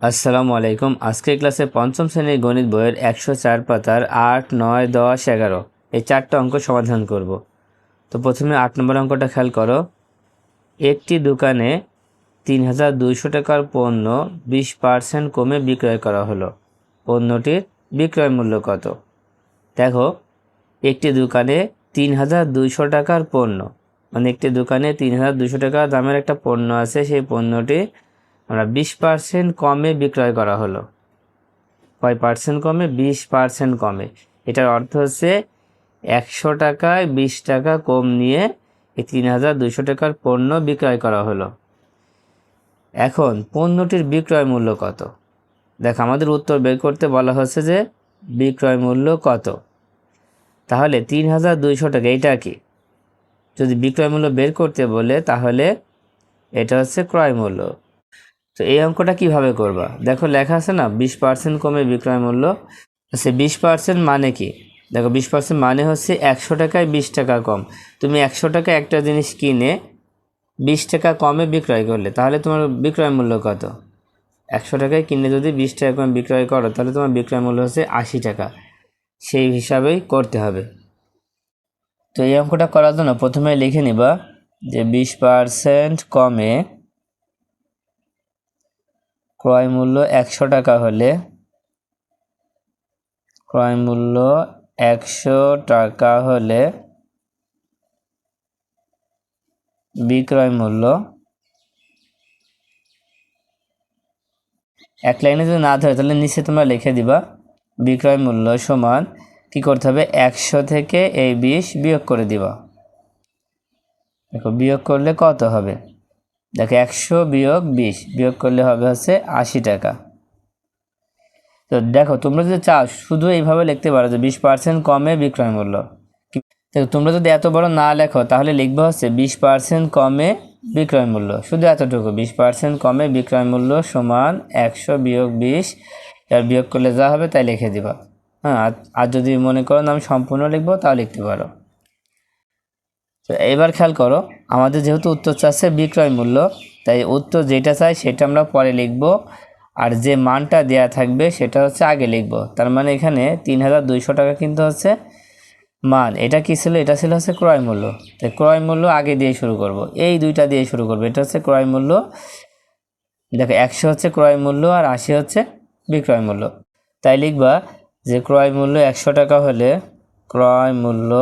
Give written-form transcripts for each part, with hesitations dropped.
আসসালামু আলাইকুম। আজকের ক্লাসে পঞ্চম শ্রেণীর গণিত বইয়ের 104 পাতার 8, 9, 10, 11 এই চারটা অঙ্ক সমাধান করব। তো প্রথমে 8 নম্বর অঙ্কটা খেয়াল করো। একটি দোকানে 3200 টাকার পণ্য 20% কমে বিক্রয় করা হলো। পণ্যটির বিক্রয় মূল্য কত? দেখো, একটি দোকানে 3200 টাকার পণ্য, মানে একটি দোকানে 3200 টাকা দামের একটা পণ্য আছে, সেই পণ্যটি আমরা 20% কমে বিক্রয় করা হলো। কয় পার্সেন্ট কমে? 20% কমে। এটার অর্থ হচ্ছে 100 টাকায় 20 টাকা কম নিয়ে এই 3200 টাকার পণ্য বিক্রয় করা হলো। এখন পণ্যটির বিক্রয় মূল্য কত? দেখো, আমাদের উত্তর বের করতে বলা হচ্ছে যে বিক্রয় মূল্য কত। তাহলে 3200 টাকা এটা কি? যদি বিক্রয় মূল্য বের করতে বলে তাহলে এটা হচ্ছে ক্রয় মূল্য। তো এই অঙ্কটা কিভাবে করবা? দেখো, লেখা আছে না 20% কমে বিক্রয় মূল্য। আচ্ছা, 20% মানে কি? দেখো, 20% মানে হচ্ছে 100 টাকায় 20 টাকা কম। তুমি 100 টাকা একটা জিনিস কিনে 20 টাকা কমে বিক্রয় করলে, তাহলে তোমার বিক্রয় মূল্য কত? 100 টাকায় কিনে যদি 20 টাকা কমে বিক্রয় করো, তাহলে তোমার বিক্রয় মূল্য হচ্ছে 80 টাকা। সেই হিসাবেই করতে হবে। তো এই অঙ্কটা করার জন্য প্রথমে লিখে নিবা যে 20% কমে ক্রয় মূল্য 100 টাকা হলে ক্রয় মূল্য 100 টাকা হলে বিক্রয় মূল্য, এক লাইনে যদি না ধরে তাহলে নিচে তোমরা লিখে দিবা বিক্রয় মূল্য সমান কি করতে হবে? 100 থেকে এই 20 বিয়োগ করে দিবা। দেখো, বিয়োগ করলে কত হবে? দেখো, 100 বিয়োগ 20 বিয়োগ করলে হবে হচ্ছে 80 টাকা। তো দেখো, তোমরা যদি চাও শুধু এইভাবে লিখতে পারো যে 20% কমে বিক্রয় মূল্য। দেখো, তোমরা যদি এত বড় না লেখো তাহলে লিখবা হচ্ছে 20% কমে বিক্রয় মূল্য, শুধু এতটুকু, 20% কমে বিক্রয় মূল্য সমান 100 বিয়োগ 20, আর বিয়োগ করলে যা হবে তাই লিখে দিবা। হ্যাঁ, আর যদি মনে করো না আমি সম্পূর্ণ লিখবো তাও লিখতে পারো। তো এবার খেয়াল করো, আমাদের যেহেতু উত্তর চাচ্ছে বিক্রয় মূল্য, তাই উত্তর যেটা চাই সেটা আমরা পরে লিখব, আর যে মানটা দেয়া থাকবে সেটা হচ্ছে আগে লিখব। তার মানে এখানে 3200 টাকা কিন্তু হচ্ছে মান। এটা কি ছিল? এটা ছিল হচ্ছে ক্রয় মূল্য। তাই ক্রয় মূল্য আগে দিয়ে শুরু করব, এই দুইটা দিয়ে শুরু করব। এটা হচ্ছে ক্রয় মূল্য। দেখো, 100 হচ্ছে ক্রয় মূল্য আর 80 হচ্ছে বিক্রয় মূল্য। তাই লিখবা যে ক্রয় মূল্য 100 টাকা হলে ক্রয় মূল্য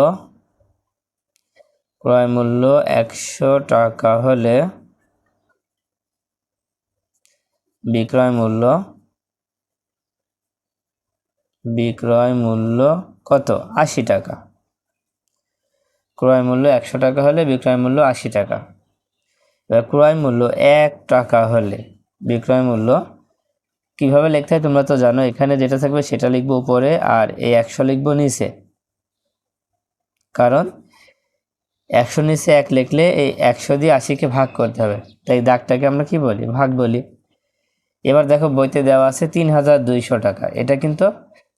100 টাকা হলে বিক্রয় মূল্য কত? 80 টাকা। ক্রয় মূল্য 100 টাকা হলে বিক্রয় মূল্য 80 টাকা। এবার ক্রয় মূল্য 1 টাকা হলে বিক্রয় মূল্য কিভাবে লিখতে হয় তোমরা তো জানো। এখানে যেটা থাকবে সেটা লিখবো উপরে, আর এই 100 লিখবো নিচে, কারণ 100 নিচে 1 লিখলে এই 100 দিয়ে 80কে ভাগ করতে হবে, তাই দাগটাকে আমরা কি বলি? ভাগ বলি। এবার দেখো, বইতে দেওয়া আছে 3200 টাকা, এটা কিন্তু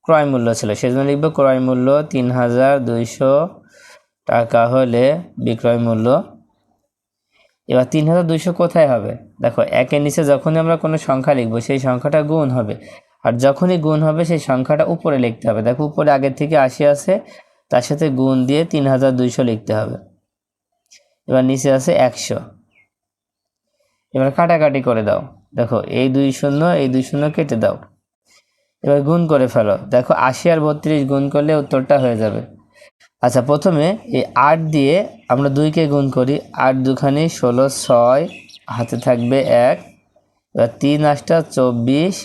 ক্রয় মূল্য ছিল, সেজন্য লিখবো ক্রয় মূল্য 3200 টাকা হলে বিক্রয় মূল্য। এবার 3200 কোথায় হবে? দেখো, একের নিচে যখনই আমরা কোনো সংখ্যা লিখবো সেই সংখ্যাটা গুণ হবে, আর যখনই গুণ হবে সেই সংখ্যাটা উপরে লিখতে হবে। দেখো, উপরে আগের থেকে 80 আছে, তার সাথে গুণ দিয়ে 3200 লিখতে হবে। এবার নিচে আছে 100। এবার কাটাকাটি করে দাও। দেখো, এই 2 শূন্য এই 2 শূন্য কেটে দাও। এবার গুণ করে ফেলো। দেখো, 80 আর 32 গুণ করলে উত্তরটা হয়ে যাবে। আচ্ছা, প্রথমে এই 8 দিয়ে আমরা 2কে গুণ করি। 8 দুখানি 16, 6 হাতে থাকবে 1। এবার 3 8টা 24,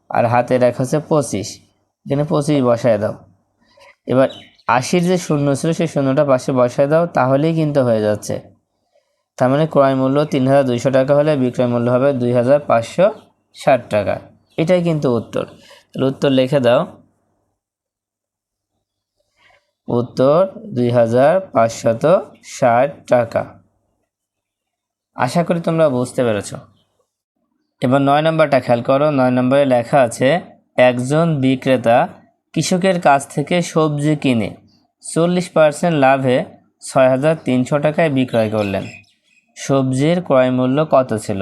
আর হাতের 1 হচ্ছে 25। এখানে 25 বসায় দাও। এবার 80-র যে শূন্য ছিল সেই শূন্যটা পাশে বসায় দাও, তাহলেই কিন্তু হয়ে যাচ্ছে। তার মানে ক্রয় মূল্য 3200 টাকা হলে বিক্রয় মূল্য হবে 2560 টাকা। এটাই কিন্তু উত্তর। তাহলে উত্তর লিখে দাও, উত্তর 2560 টাকা। আশা করি তোমরা বুঝতে পেরেছ। এবার 9 নম্বরটা খেয়াল করো। 9 নম্বরে লেখা আছে, একজন বিক্রেতা কৃষকের কাছ থেকে সবজি কিনে 40% লাভে 6300 টাকায় বিক্রয় করলেন। সবজির ক্রয় মূল্য কত ছিল?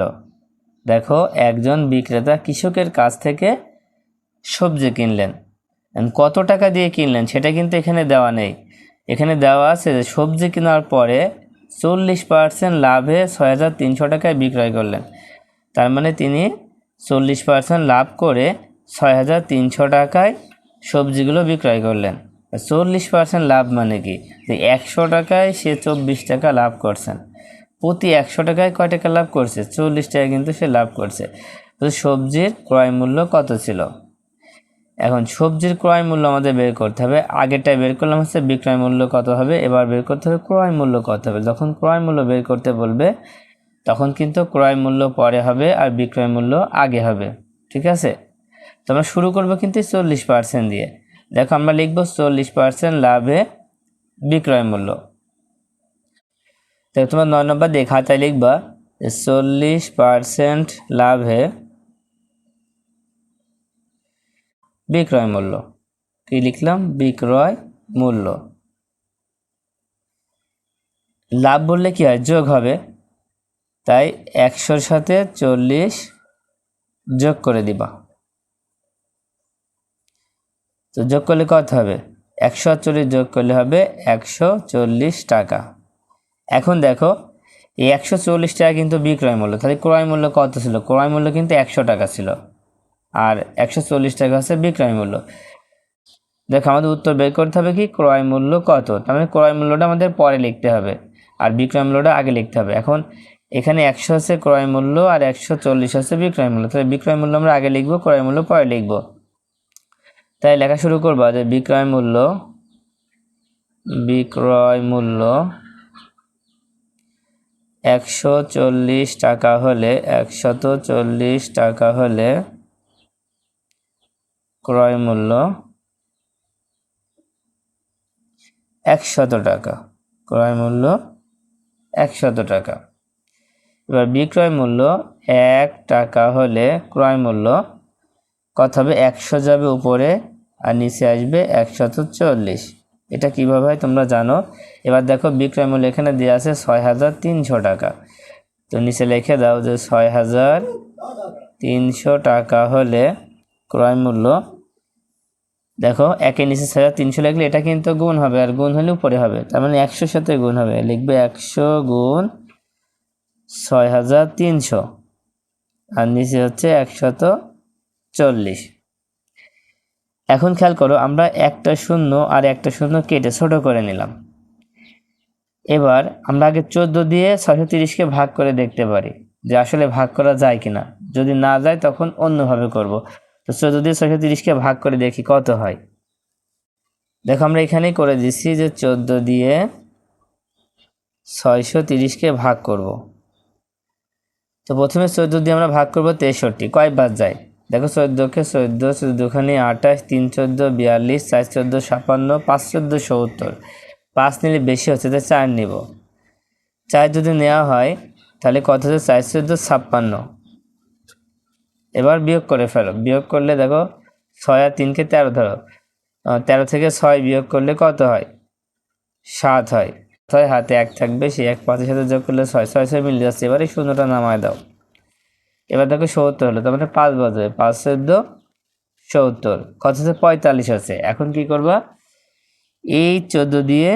দেখো একজন বিক্রেতা কৃষকের কাছ থেকে সবজি কিনলেন, কত টাকা দিয়ে কিনলেন সেটা কিন্তু এখানে দেওয়া নেই। এখানে দেওয়া আছে যে সবজি কেনার পরে 40% লাভে 6,300 টাকায় বিক্রয় করলেন। তার মানে তিনি 40% লাভ করে 6,300 টাকায় সবজিগুলো বিক্রয় করলেন। 40% লাভ মানে কি, যে 100 টাকায় সে 24 টাকা লাভ করছেন। প্রতি 100 টাকায় কয় টাকা লাভ করছে? 40 টাকা কিন্তু সে লাভ করছে। তো সবজির ক্রয় মূল্য কত ছিল? এখন সবজির ক্রয় মূল্য আমাদের বের করতে হবে। আগেরটায় বের করলাম হচ্ছে বিক্রয় মূল্য কত হবে, এবার বের করতে হবে ক্রয় মূল্য কত হবে। যখন ক্রয় মূল্য বের করতে বলবে তখন কিন্তু ক্রয় মূল্য পরে হবে আর বিক্রয় মূল্য আগে হবে, ঠিক আছে? তো আমরা শুরু করবো কিন্তু 40% দিয়ে। দেখো আমরা লিখবো 40% লাভে বিক্রয় মূল্য। তো তোমার 9 নম্বর দিয়ে খাতায় লিখবা 40% লাভে বিক্রয় মূল্য। কি লিখলাম? বিক্রয় মূল্য। লাভ বললে কি হয়? যোগ হবে, তাই 100-র সাথে 40 যোগ করে দিবা। তো যোগ করলে কত হবে? 140 যোগ করলে হবে 140 টাকা। এখন দেখো এই 140 টাকা কিন্তু বিক্রয় মূল্য, তাহলে ক্রয় মূল্য কত ছিল? ক্রয় মূল্য কিন্তু 100 টাকা ছিল আর 140 টাকা হচ্ছে বিক্রয় মূল্য। দেখো আমাদের উত্তর বের করতে হবে কি ক্রয় মূল্য কত, তার মানে ক্রয় মূল্যটা আমাদের পরে লিখতে হবে আর বিক্রয় মূল্যটা আগে লিখতে হবে। এখন এখানে 100 হচ্ছে ক্রয় মূল্য আর 140 হচ্ছে বিক্রয় মূল্য, তাহলে বিক্রয় মূল্য আমরা আগে লিখবো, ক্রয় মূল্য পরে লিখবো। তাই লেখা শুরু করবো যে বিক্রয় মূল্য 140 টাকা হলে 140 টাকা হলে ক্রয় মূল্য 100 টাকা। ক্রয় মূল্য 100 টাকা। এবার বিক্রয় মূল্য 1 টাকা হলে ক্রয় মূল্য কত হবে? 100 যাবে উপরে আর নিচে আসবে 140। এটা কিভাবে হয় তোমরা জানো। এবার দেখো বিক্রয় মূল্য এখানে দেওয়া আছে 6,300 টাকা, তো নিচে লিখে দাও যে 6,300 টাকা হলে ক্রয় মূল্য। দেখো একের নিচে 6,300 লিখলে এটা কিন্তু গুণ হবে আর গুণ হলে উপরে হবে, তার মানে 100-র সাথে গুণ হবে, লিখবে 100 গুণ 6,300 আর নিচে হচ্ছে 140। এখন খেয়াল করো আমরা একটা শূন্য আর একটা শূন্য কেটে ছোট করে নিলাম। এবার আমরা আগে 14 দিয়ে 630কে ভাগ করে দেখতে পারি যে আসলে ভাগ করা যায় কিনা। যদি না যায় তখন অন্যভাবে করব। তো 14 দিয়ে 630কে ভাগ করে দেখি কত হয়। দেখো আমরা এখানেই করে দিচ্ছি যে 14 দিয়ে 630কে ভাগ করব। তো প্রথমে 14 দিয়ে আমরা ভাগ করব 63, কয়বার যায়? দেখো 14কে 14, 14 28, 3 14 42, 4 14 56, 5 14 70। 5 নিলে বেশি হচ্ছে, তাই 4 নিব। 4 যদি নেওয়া হয় তাহলে কত হচ্ছে? 4 14 56। এবার বিয়োগ করে ফেলো, বিয়োগ করলে দেখো 6 আর 3কে 13 ধরো, 13 থেকে 6 বিয়োগ করলে কত হয়? 7 হয়। 6 হাতে 1 থাকবে, সেই 1 5-এর সাথে যোগ করলে 6, 6 6 মিলে যাচ্ছে। এবার এই শূন্যটা নামায় দাও। এবার দেখো 70 হলো, তার মানে 5 বাজবে, 5 14 70। কত হচ্ছে? 45 হচ্ছে। এখন কি করবা? এই 14 দিয়ে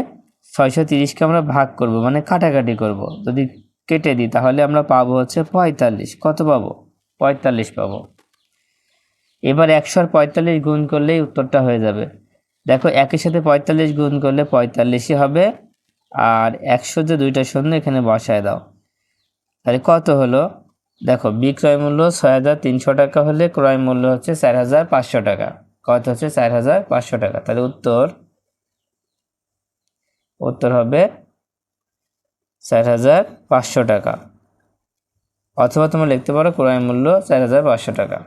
630কে আমরা ভাগ করব, মানে কাটাকাটি করব। যদি কেটে দিই তাহলে আমরা পাবো হচ্ছে 45। কত পাবো? 45 পাবো। এবার 100 আর 45 গুণ করলেই উত্তরটা হয়ে যাবে। দেখো 1-এর সাথে 45 গুণ করলে 45ই হবে আর 100 যে দুইটা শূন্য এখানে বসায় দাও। তাহলে কত হলো? দেখো বিক্রয় মূল্য 6,300 টাকা হলে ক্রয় মূল্য হচ্ছে 4,500 টাকা। কত হচ্ছে? 4,500 টাকা। তাহলে উত্তর হবে 4,500 টাকা। অথবা তোমরা লিখতে পারো ক্রয় মূল্য 4,500 টাকা।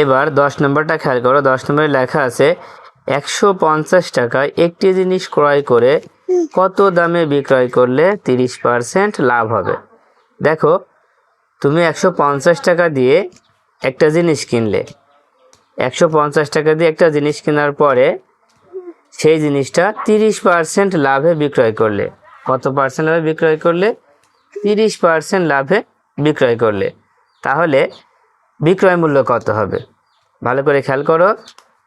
এবার 10 নম্বরটা খেয়াল করো। 10 নম্বরে লেখা আছে 150 টাকায় একটি জিনিস ক্রয় করে কত দামে বিক্রয় করলে 30% লাভ হবে। দেখো তুমি 150 টাকা দিয়ে একটা জিনিস কিনলে, 150 টাকা দিয়ে একটা জিনিস কেনার পরে সেই জিনিসটা 30% লাভে বিক্রয় করলে। কত পার্সেন্ট লাভে বিক্রয় করলে? 30% লাভে বিক্রয় করলে, তাহলে বিক্রয় মূল্য কত হবে? ভালো করে খেয়াল করো,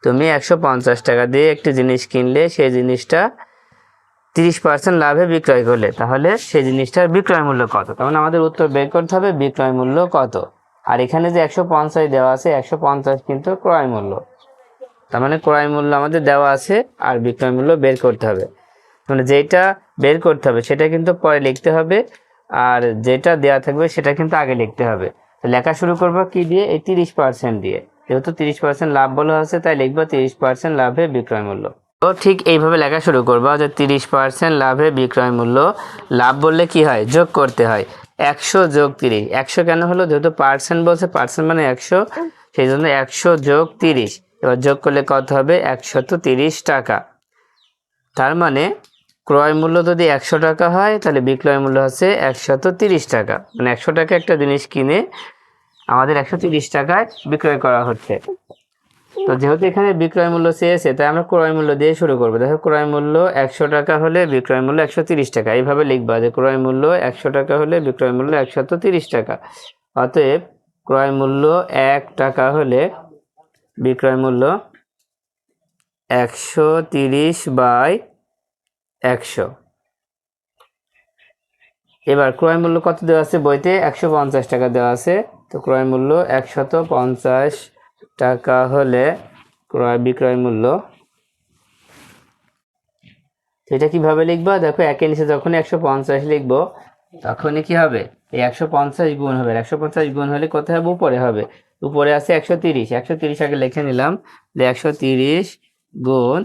তুমি 150 টাকা দিয়ে একটি জিনিস কিনলে, সেই জিনিসটা 30% লাভে বিক্রয় করলে, তাহলে সেই জিনিসটার বিক্রয় মূল্য কত? তার মানে আমাদের উত্তর বের করতে হবে বিক্রয় মূল্য কত। আর এখানে যে 150 দেওয়া আছে, 150 কিন্তু ক্রয় মূল্য, তার মানে ক্রয় মূল্য আমাদের দেওয়া আছে আর বিক্রয় মূল্য বের করতে হবে। মানে যেটা বের করতে হবে সেটা কিন্তু পরে লিখতে হবে, আর যেটা দেওয়া থাকবে সেটা কিন্তু আগে লিখতে হবে। তো লেখা শুরু করবো কি দিয়ে? এই 30% দিয়ে, যেহেতু 30% লাভ বলা আছে তাই লিখবো 30% লাভে বিক্রয় মূল্য। তো ঠিক এইভাবে লেখা শুরু করবো যে 30% লাভে বিক্রয় মূল্য। লাভ বললে কি হয়? যোগ করতে হয়। 100 যোগ 30, 100 কেন হলো? যেহেতু পার্সেন্ট বলছে, পার্সেন্ট মানে 100, সেই জন্য 100 যোগ 30। এবার যোগ করলে কত হবে? 130 টাকা। তার মানে ক্রয় মূল্য যদি 100 টাকা হয়, তাহলে বিক্রয় মূল্য হচ্ছে 130 টাকা। মানে 100 টাকা একটা জিনিস কিনে আমাদের 130 টাকায় বিক্রয় করা হচ্ছে। তো যেহেতু এখানে বিক্রয় মূল্য চেয়েছে, তাই আমরা ক্রয় মূল্য দিয়ে শুরু করবো। দেখো, ক্রয় মূল্য 100 টাকা হলে বিক্রয় মূল্য 130 টাকা। এইভাবে লিখবা যে ক্রয় মূল্য 100 টাকা হলে বিক্রয় মূল্য 130 টাকা। অতএব ক্রয় মূল্য 1 টাকা হলে বিক্রয় মূল্য 130/100। এবার ক্রয় মূল্য কত দেওয়া আছে? বইতে 150 টাকা দেওয়া আছে। তো ক্রয় মূল্য 150 টাকা হলে বিক্রয় মূল্য, এটা কিভাবে লিখবা? দেখো, একের নিচে যখন 150 লিখবো, তখনই কি হবে? এই 150 গুণ হবে। 150 গুণ হলে কোথায় হবে? উপরে হবে। উপরে আছে 130, 130 আগে লিখে নিলাম যে 130 গুণ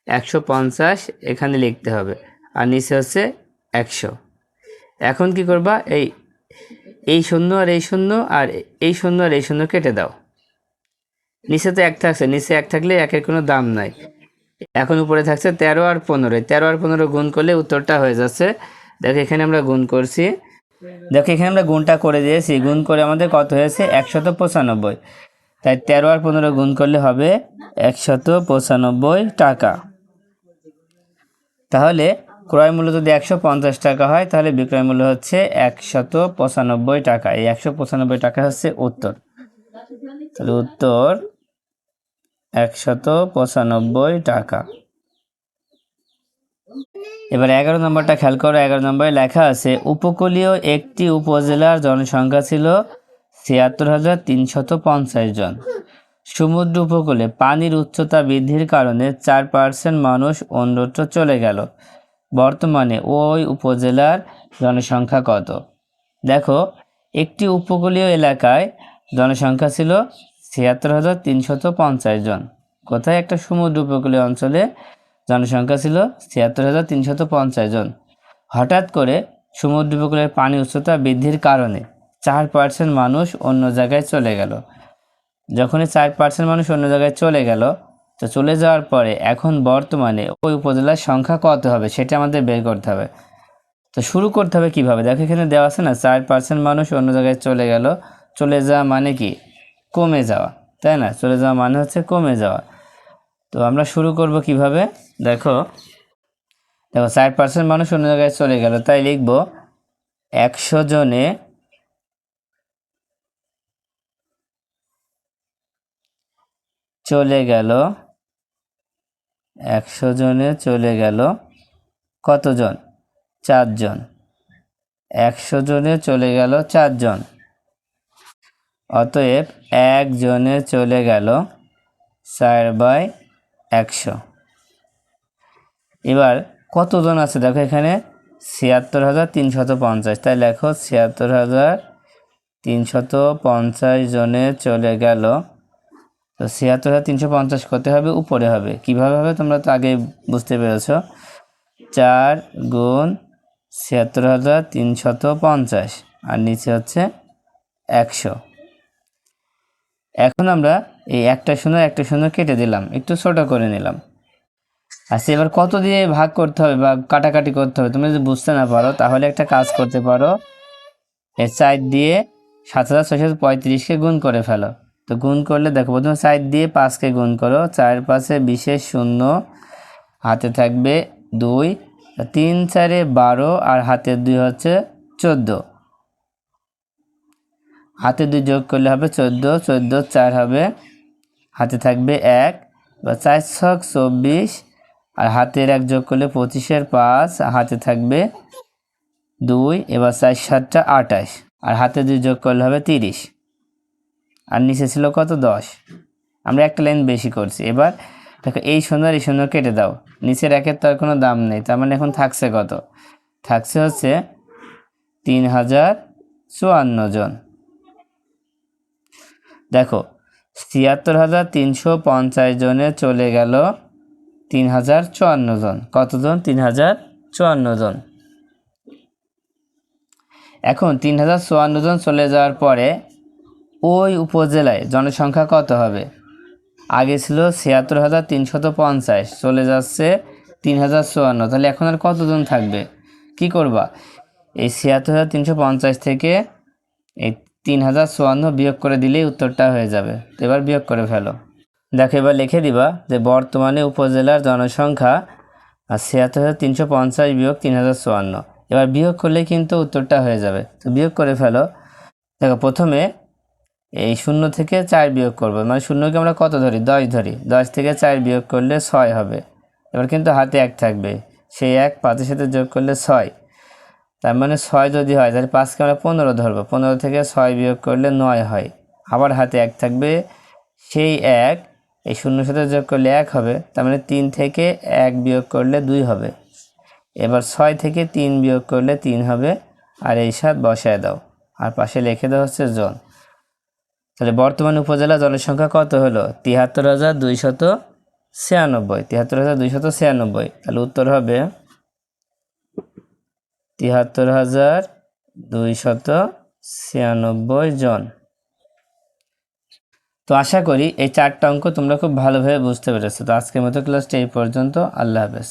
150 এখানে লিখতে হবে, আর নিচে হচ্ছে 100। এখন কি করবা? এই শূন্য আর এই শূন্য, আর এই শূন্য আর এই শূন্য কেটে দাও। নিচে তো 1 থাকছে, নিচে 1 থাকলে একের কোনো দাম নাই। এখন উপরে থাকছে 13 আর 15, 13 আর 15 গুণ করলে উত্তরটা হয়ে যাচ্ছে। দেখো, এখানে আমরা গুণ করছি। দেখো, এখানে আমরা গুণটা করে দিয়েছি। গুণ করে আমাদের কত হয়েছে? 195। তাই 13 আর 15 গুণ করলে হবে 195 টাকা। তাহলে ক্রয় মূল্য যদি 150 টাকা হয়, তাহলে বিক্রয় মূল্য হচ্ছে 195 টাকা। এই 195 টাকা হচ্ছে উত্তর। তাহলে উত্তর 195 টাকা। এবার 11 নম্বরটা খেয়াল করো। 11 নম্বরে লেখা আছে, উপকূলীয় একটি উপজেলার জনসংখ্যা ছিল ৭৬,৩৫০ জন। সমুদ্র উপকূলে পানির উচ্চতা বৃদ্ধির কারণে 4% মানুষ অন্যত্র চলে গেল। বর্তমানে ওই উপজেলার জনসংখ্যা কত? দেখো, একটি উপকূলীয় এলাকায় জনসংখ্যা ছিল ৭৬,৩৫০ জন। কোথায়? একটা সমুদ্র উপকূলীয় অঞ্চলে জনসংখ্যা ছিল ৭৬,৩৫০ জন। হঠাৎ করে সমুদ্র উপকূলের পানি উচ্চতা বৃদ্ধির কারণে 4% মানুষ অন্য জায়গায় চলে গেল। যখনই 4% মানুষ অন্য জায়গায় চলে গেল, তো চলে যাওয়ার পরে এখন বর্তমানে ওই উপজেলার সংখ্যা কত হবে সেটা আমাদের বের করতে হবে। তো শুরু করতে হবে কিভাবে? দেখো, এখানে দেওয়া আছে না, 4% মানুষ অন্য জায়গায় চলে গেল। চলে যাওয়া মানে কি? কমে যাওয়া, তাই না? চলে যাওয়া মানে হচ্ছে কমে যাওয়া। তো আমরা শুরু করব কিভাবে? দেখো, 4% মানুষ অন্য জায়গায় চলে গেল, তাই লিখব 100 জনে চলে গেল। 100 জনে চলে গেল কতজন? 4 জন। 100 জনে চলে গেল 4 জন। অতএব 1 জনে চলে গেল 4/100। এবার কতজন আছে? দেখো, এখানে ৭৬,৩৫০, তাই লেখো ৭৬,৩৫০ জনে চলে গেল। তো ৭৬,৩৫০ করতে হবে, উপরে হবে। কিভাবে হবে তোমরা তো আগে বুঝতে পেরেছ। 4 গুণ ৭৬,৩৫০ আর নিচে হচ্ছে 100। এখন আমরা এই একটা শূন্য কেটে দিলাম, একটু ছোট করে নিলাম। আচ্ছা, এবার কত দিয়ে ভাগ করতে হবে বা কাটাকাটি করতে হবে তুমি যদি বুঝতে না পারো, তাহলে একটা কাজ করতে পারো। এই 4 দিয়ে ৭৬৩৫কে গুণ করে ফেলো। তো গুণ করলে দেখো, প্রথমে 4 দিয়ে 5কে গুণ করো। 4 5-এ 20 শূন্য, হাতে থাকবে 2, 3 4-এ 12 আর হাতের 2 হচ্ছে 14। হাতে 2 যোগ করলে হবে 14, 14 4 হবে, হাতে থাকবে 1, বা 4 ছক 24, আর হাতের 1 যোগ করলে 25-এর 5, হাতে থাকবে 2, এবার 4 7 28, আর হাতে 2 যোগ করলে হবে 30, আর নিচে ছিল কত 10। আমরা একটা লাইন বেশি করছি। এবার দেখো এই শূন্য আর এই শূন্য কেটে দাও, নিচের একের তো আর কোনো দাম নেই, তার মানে এখন থাকছে কত, থাকছে হচ্ছে 3054 জন। দেখো ৭৬,৩৫০ জনে চলে গেল 3054 জন। কতজন? 3054 জন। এখন 3054 জন চলে যাওয়ার পরে ওই উপজেলায় জনসংখ্যা কত হবে? আগে ছিল ৭৬,৩৫০, চলে যাচ্ছে 3054, তাহলে এখন আর কতজন থাকবে? কি করবা? এই ৭৬,৩৫০ থেকে এই 3054 বিয়োগ করে দিলেই উত্তরটা হয়ে যাবে। তো এবার বিয়োগ করে ফেলো। দেখো এবার লিখে দিবা যে বর্তমানে উপজেলার জনসংখ্যা ৭৬,৩৫০ বিয়োগ 3054। এবার বিয়োগ করলে কিন্তু উত্তরটা হয়ে যাবে। তো বিয়োগ করে ফেলো। দেখো প্রথমে এই 0 থেকে 4 বিয়োগ করবো, মানে শূন্যকে আমরা কত ধরি? 10 ধরি। 10 থেকে 4 বিয়োগ করলে 6 হবে। এবার কিন্তু হাতে 1 থাকবে, সেই 1 5-এর সাথে যোগ করলে 6, তার মানে 6 যদি হয় তাহলে 5কে আমরা 15 ধরবো। 15 থেকে 6 বিয়োগ করলে 9 হয়। আবার হাতে 1 থাকবে, সেই 1 এই 0-এর সাথে যোগ করলে 1 হবে, তার মানে 3 থেকে 1 বিয়োগ করলে 2 হবে। এবার 6 থেকে 3 বিয়োগ করলে 3 হবে, আর এই 7 বসায় দাও, আর পাশে লিখে দেওয়া হচ্ছে জন। তাহলে বর্তমান উপজেলা জনসংখ্যা কত হলো? ৭৩,২৯৬। ৭৩,২৯৬। তাহলে উত্তর হবে ৭৩,২৯৬ জন। তো আশা করি এই 4টা অঙ্ক তোমরা খুব ভালোভাবে বুঝতে পেরেছো। তো আজকের মতো ক্লাসটা এই পর্যন্ত। আল্লাহ হাফেজ।